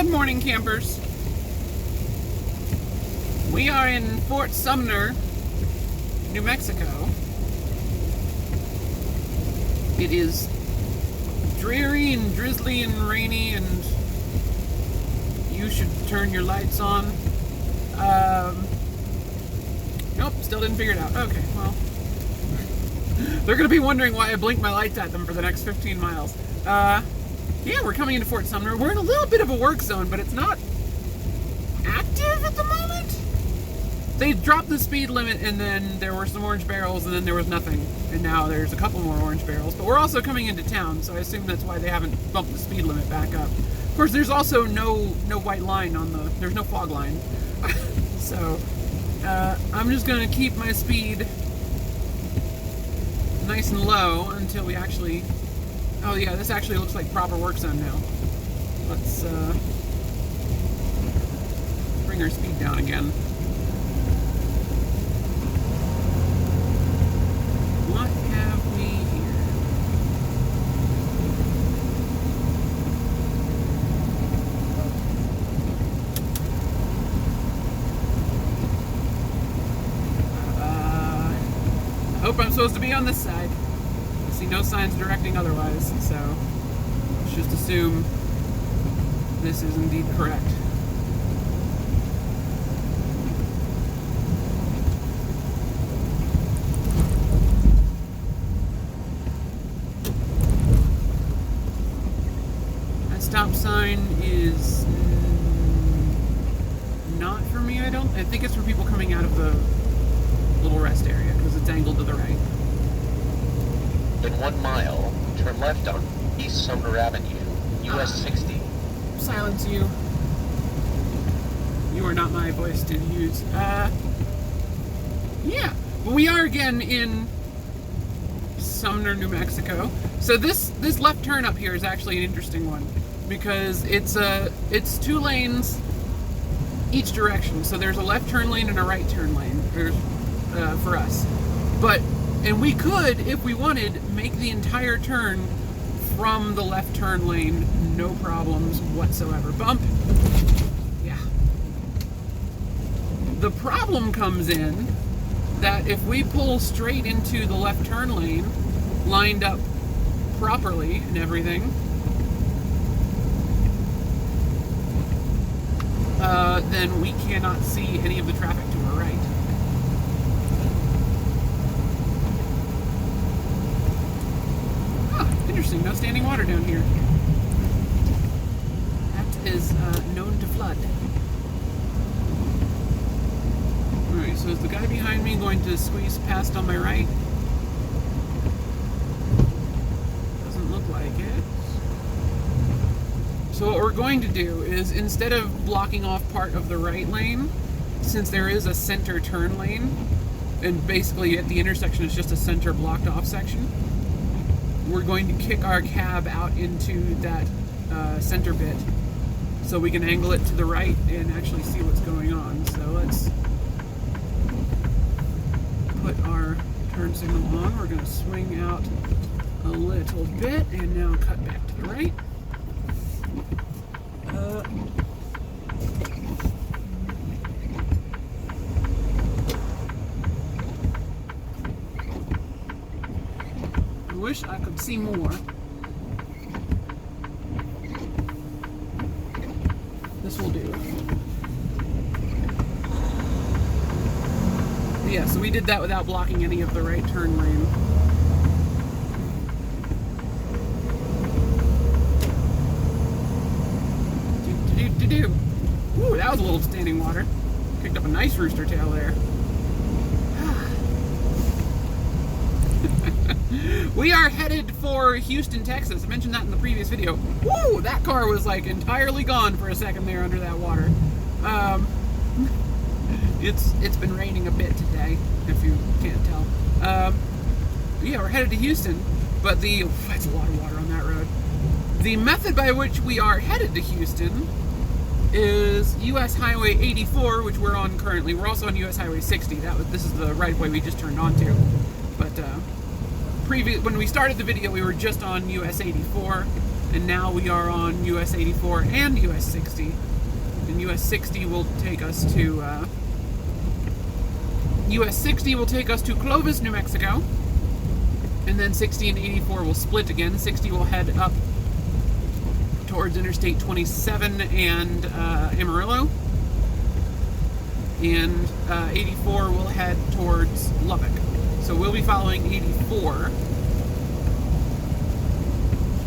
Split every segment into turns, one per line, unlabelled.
Good morning, campers. We are in Fort Sumner, New Mexico. It is dreary and drizzly and rainy, and you should turn your lights on. Nope, still didn't figure it out. Okay, well. They're going to be wondering why I blink my lights at them for the next 15 miles. Yeah, we're coming into Fort Sumner. We're in a little bit of a work zone, but it's not active at the moment. They dropped the speed limit, and then there were some orange barrels, and then there was nothing. And now there's a couple more orange barrels. But we're also coming into town, so I assume that's why they haven't bumped the speed limit back up. Of course, there's also no white line on the... There's no fog line. So, I'm just going to keep my speed nice and low until we actually... Oh yeah, this actually looks like proper work zone now. Let's bring our speed down again. What have we here? I hope I'm supposed to be on this side. See no signs directing otherwise, so let's just assume this is indeed correct. That stop sign is not for me, I think it's for people coming out of the little rest area because it's angled to the right.
In 1 mile, turn left on East Sumner Avenue, US 60.
Silence you. You are not my voice to use. Yeah. We are again in Sumner, New Mexico. So this left turn up here is actually an interesting one because it's 2 lanes each direction. So there's a left turn lane and a right turn lane for us. And we could, if we wanted, make the entire turn from the left turn lane, no problems whatsoever. Bump. Yeah. The problem comes in that if we pull straight into the left turn lane, lined up properly and everything, then we cannot see any of the traffic to our right. Interesting, no standing water down here. That is known to flood. Alright, so is the guy behind me going to squeeze past on my right? Doesn't look like it. So what we're going to do is, instead of blocking off part of the right lane, since there is a center turn lane, and basically at the intersection it's just a center blocked off section, we're going to kick our cab out into that center bit so we can angle it to the right and actually see what's going on. So let's put our turn signal on. We're going to swing out a little bit and now cut back to the right. I wish I could see more. This will do. Yeah, so we did that without blocking any of the right turn lane. Do-do-do-do-do. Ooh, that was a little standing water. Picked up a nice rooster tail there. We are headed for Houston, Texas. I mentioned that in the previous video. Woo! That car was like entirely gone for a second there under that water. It's been raining a bit today, if you can't tell. Yeah, we're headed to Houston, but that's a lot of water on that road. The method by which we are headed to Houston is US Highway 84, which we're on currently. We're also on US Highway 60. This is the right of way we just turned onto. But when we started the video, we were just on US 84, and now we are on US 84 and US 60. And US 60 will take us to US 60 will take us to Clovis, New Mexico, and then 60 and 84 will split again. 60 will head up towards Interstate 27 and Amarillo, and 84 will head towards Lubbock. So we'll be following 84.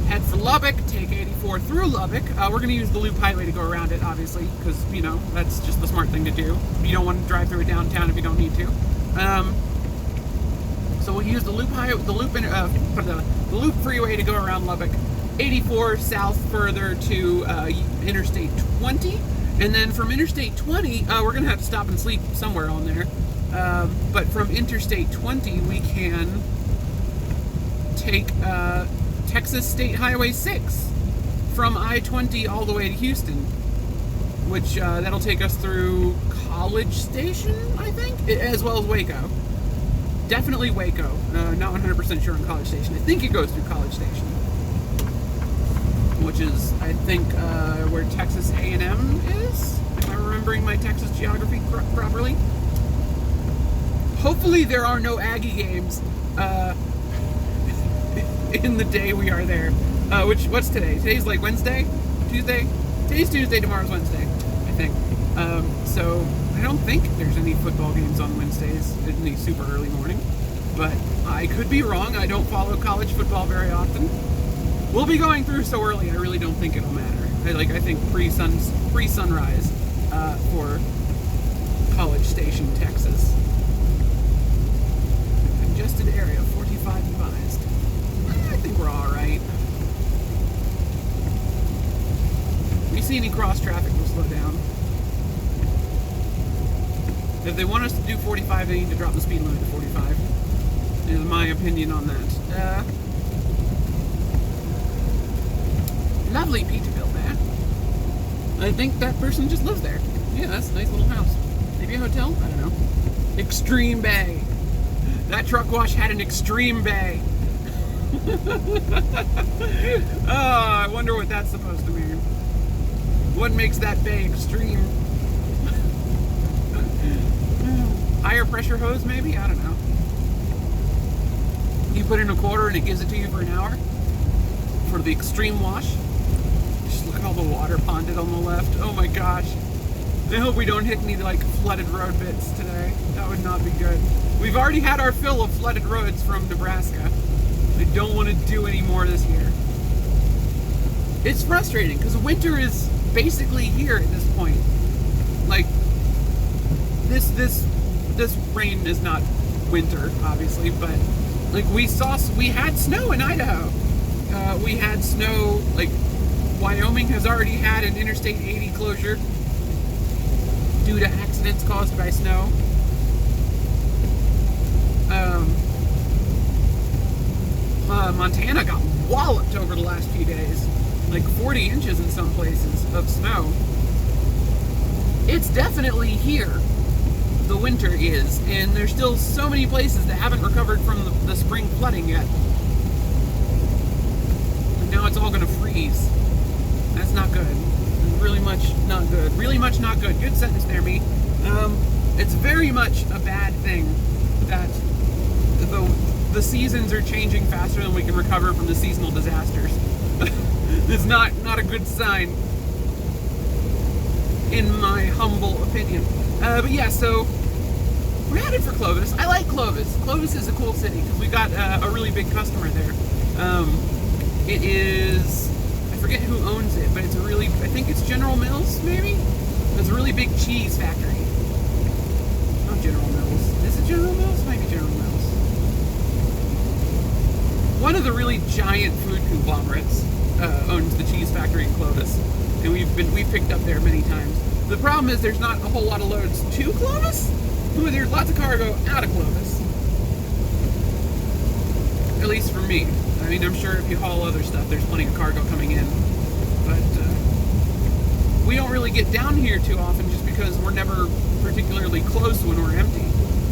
Head for Lubbock, take 84 through Lubbock. We're going to use the loop highway to go around it, obviously, because, you know, that's just the smart thing to do. You don't want to drive through it downtown if you don't need to. So we'll use the loop highway, the loop freeway to go around Lubbock. 84 south further to Interstate 20, and then from Interstate 20, we're going to have to stop and sleep somewhere on there. But from Interstate 20, we can take Texas State Highway 6 from I-20 all the way to Houston, which that'll take us through College Station, I think, as well as Waco. Definitely Waco. Not 100% sure on College Station. I think it goes through College Station, which is, I think, where Texas A&M is, if I'm remembering my Texas geography properly. Hopefully there are no Aggie games in the day we are there. What's today? Today's like Wednesday? Tuesday? Today's Tuesday, tomorrow's Wednesday, I think. So I don't think there's any football games on Wednesdays in the super early morning, but I could be wrong. I don't follow college football very often. We'll be going through so early, I really don't think it'll matter. I think pre-sunrise for College Station, Texas. Congested area, 45 advised. I think we're all right. If we see any cross traffic, we'll slow down. If they want us to do 45, they need to drop the speed limit to 45. Is my opinion on that. Lovely Peterbilt there. I think that person just lives there. Yeah, that's a nice little house. Maybe a hotel? I don't know. Extreme Bay. That truck wash had an extreme bay. Oh, I wonder what that's supposed to mean. What makes that bay extreme? Higher pressure hose, maybe? I don't know. You put in a quarter and it gives it to you for an hour for the extreme wash. Just look at all the water ponded on the left. Oh my gosh. I hope we don't hit any like flooded road bits today. That would not be good. We've already had our fill of flooded roads from Nebraska. I don't want to do any more this year. It's frustrating because winter is basically here at this point. Like this rain is not winter, obviously, but like we had snow in Idaho. We had snow, like Wyoming has already had an Interstate 80 closure due to accidents caused by snow. Montana got walloped over the last few days, like 40 inches in some places of snow. It's definitely here, the winter is, and there's still so many places that haven't recovered from the spring flooding yet. And now it's all going to freeze. That's not good. Really much not good. Really much not good. Good sentence there, me. It's very much a bad thing that the seasons are changing faster than we can recover from the seasonal disasters. It's not a good sign, in my humble opinion. But yeah, so we're headed for Clovis. I like Clovis. Clovis is a cool city because we got a really big customer there. It is, I forget who owns it, but it's a really, I think it's General Mills, maybe? It's a really big cheese factory. Not General Mills. Is it General Mills? Maybe General Mills. One of the really giant food conglomerates owns the cheese factory in Clovis, and we've picked up there many times. The problem is there's not a whole lot of loads to Clovis. Ooh, there's lots of cargo out of Clovis. At least for me. I mean, I'm sure if you haul other stuff, there's plenty of cargo coming in. But we don't really get down here too often just because we're never particularly close when we're empty.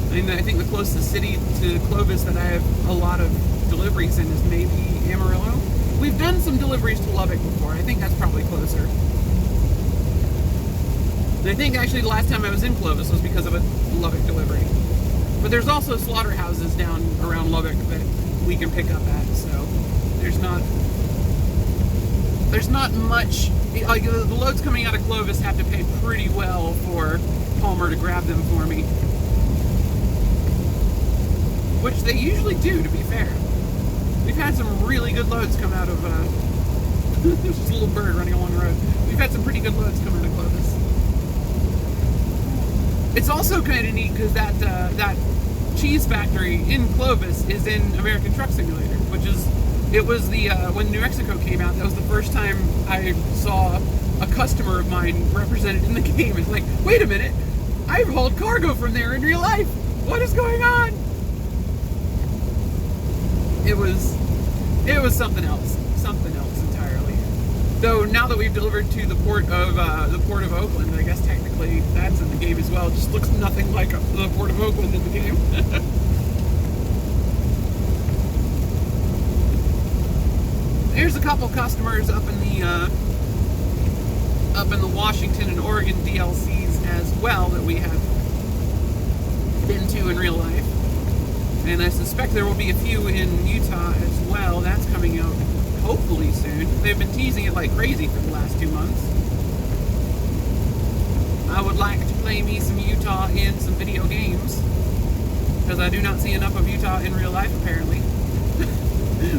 I mean, I think the closest city to Clovis that I have a lot of deliveries in is maybe Amarillo. We've done some deliveries to Lubbock before. I think that's probably closer. And I think actually the last time I was in Clovis was because of a Lubbock delivery. But there's also slaughterhouses down around Lubbock that we can pick up at, so there's not much, like the loads coming out of Clovis have to pay pretty well for Palmer to grab them for me. Which they usually do, to be fair. We've had some really good loads come out of, there's just a little bird running along the road. We've had some pretty good loads come out of Clovis. It's also kind of neat because that cheese factory in Clovis is in American Truck Simulator, which is, it was the, when New Mexico came out, that was the first time I saw a customer of mine represented in the game. It's like, wait a minute, I've hauled cargo from there in real life. What is going on? It was something else entirely. Though now that we've delivered to the port of Oakland, I guess technically that's in the game as well. It just looks nothing like the port of Oakland in the game. There's a couple customers up in the Washington and Oregon DLCs as well that we have been to in real life. And I suspect there will be a few in Utah as well. That's coming out hopefully soon. They've been teasing it like crazy for the last 2 months. I would like to play me some Utah in some video games, because I do not see enough of Utah in real life, apparently.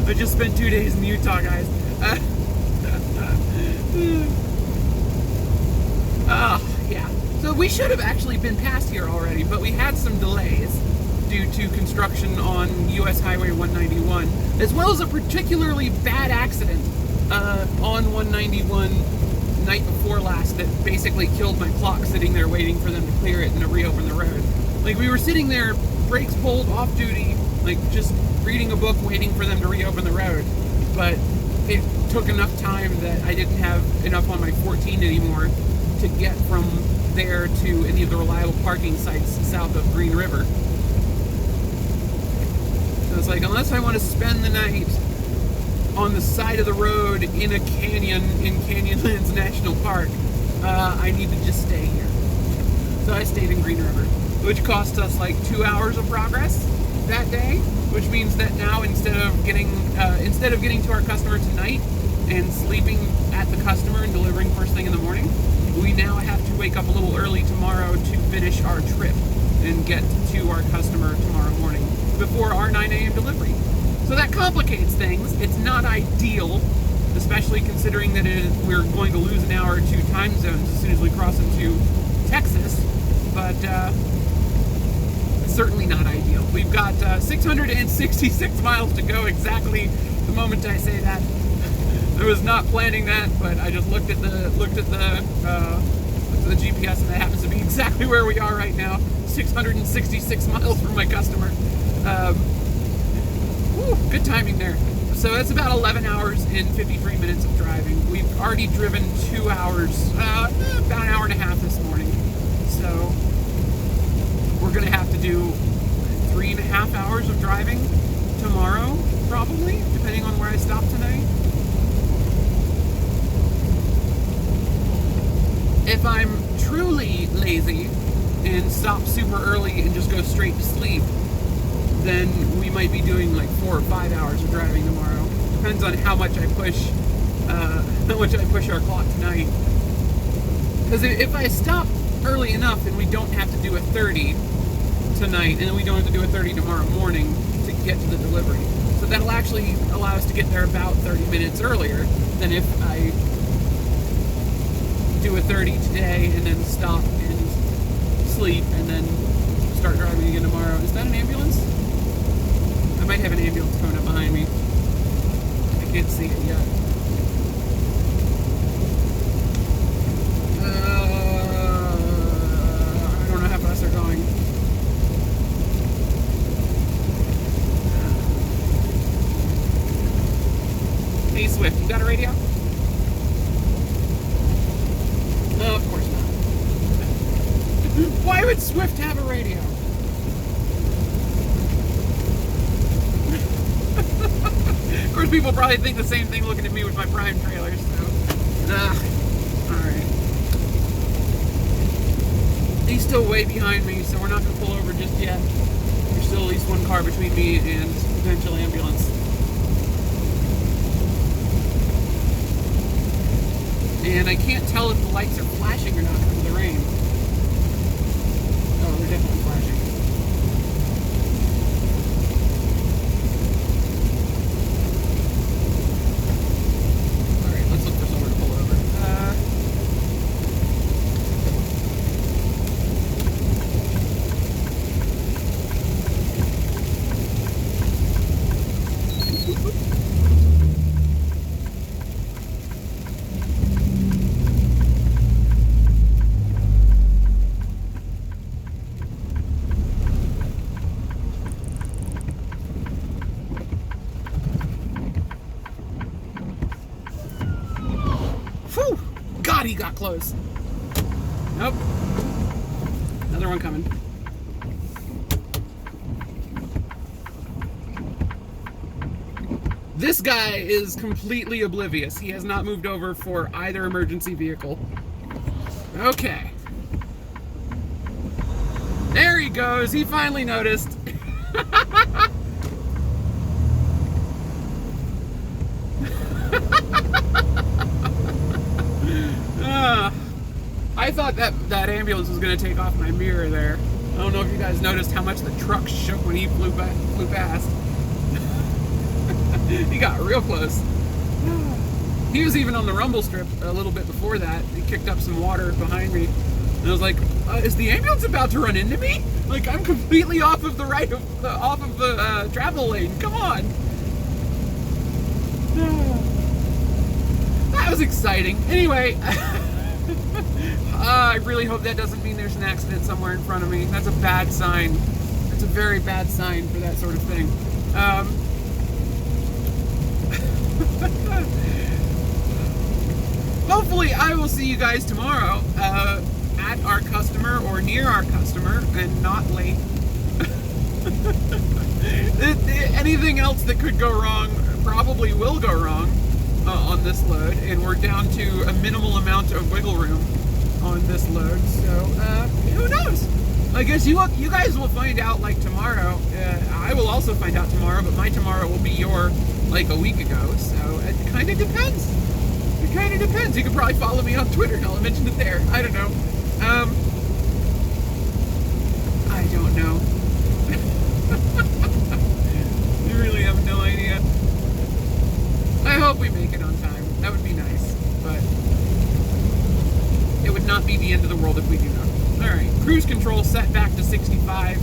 I just spent 2 days in Utah, guys. Yeah. So we should have actually been past here already, but we had some delays due to construction on US Highway 191, as well as a particularly bad accident on 191 night before last that basically killed my clock sitting there waiting for them to clear it and to reopen the road. Like, we were sitting there, brakes pulled, off duty, like just reading a book waiting for them to reopen the road, but it took enough time that I didn't have enough on my 14 anymore to get from there to any of the reliable parking sites south of Green River. So it's like, unless I want to spend the night on the side of the road in a canyon in Canyonlands National Park, I need to just stay here. So I stayed in Green River, which cost us like 2 hours of progress that day, which means that now instead of getting to our customer tonight and sleeping at the customer and delivering first thing in the morning, we now have to wake up a little early tomorrow to finish our trip and get to our customer tomorrow morning before our 9 a.m. delivery. So that complicates things. It's not ideal, especially considering that we're going to lose an hour or two time zones as soon as we cross into Texas, but it's certainly not ideal. We've got 666 miles to go exactly the moment I say that. I was not planning that, but I just looked at the GPS, and that happens to be exactly where we are right now. 666 miles from my customer. Good timing there. So it's about 11 hours and 53 minutes of driving. We've already driven 2 hours, about an hour and a half this morning. So we're going to have to do 3.5 hours of driving tomorrow, probably, depending on where I stop tonight. If I'm truly lazy and stop super early and just go straight to sleep, then we might be doing like 4 or 5 hours of driving tomorrow. Depends on how much I push our clock tonight. Because if I stop early enough, then we don't have to do a 30 tonight, and then we don't have to do a 30 tomorrow morning to get to the delivery. So that'll actually allow us to get there about 30 minutes earlier than if I do a 30 today and then stop and sleep and then start driving again tomorrow. Is that an ambulance? I might have an ambulance coming up behind me. I can't see it yet. I don't know how fast they're going. Hey Swift, you got a radio? No, of course not. Why would Swift have a radio? Of course, people probably think the same thing looking at me with my Prime trailer, so... Alright. He's still way behind me, so we're not going to pull over just yet. There's still at least one car between me and potential ambulance. And I can't tell if the lights are flashing or not because of the rain. Oh, they're definitely flashing. Alright, let's look for somewhere to pull over. Whew! God, he got close. Nope. Another one coming. This guy is completely oblivious. He has not moved over for either emergency vehicle. Okay. There he goes. He finally noticed. I thought that ambulance was going to take off my mirror there. I don't know if you guys noticed how much the truck shook when he flew past. He got real close. He was even on the rumble strip a little bit before that. He kicked up some water behind me. And I was like, is the ambulance about to run into me? Like, I'm completely off of the travel lane. Come on. That was exciting. Anyway, I really hope that doesn't mean there's an accident somewhere in front of me. That's a bad sign. That's a very bad sign for that sort of thing. Hopefully I will see you guys tomorrow at our customer or near our customer and not late. Anything else that could go wrong probably will go wrong on this load, and we're down to a minimal amount of wiggle room on this load, so who knows? I guess you guys will find out like tomorrow. I will also find out tomorrow, but my tomorrow will be your like a week ago, so it kind of depends. It kind of depends. You could probably follow me on Twitter and I'll mention it there. I don't know. I don't know. I really have no idea. I hope we make it on time. That would be nice, but it would not be the end of the world if we do not. Alright, cruise control set back to 65.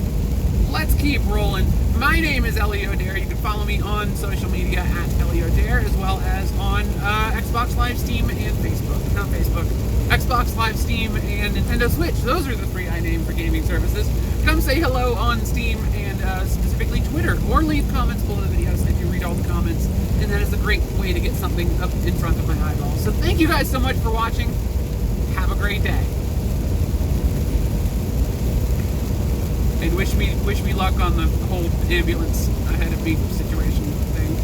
Let's keep rolling. My name is Ellie O'Dare. You can follow me on social media at Ellie O'Dare, as well as on Xbox Live, Steam, and Facebook. Not Facebook. Xbox Live, Steam, and Nintendo Switch. Those are the three I name for gaming services. Come say hello on Steam and specifically Twitter, or leave comments below the videos if you read all the comments. And that is a great way to get something up in front of my eyeballs. So thank you guys so much for watching. Have a great day. And wish me luck on the whole ambulance ahead of me situation thing.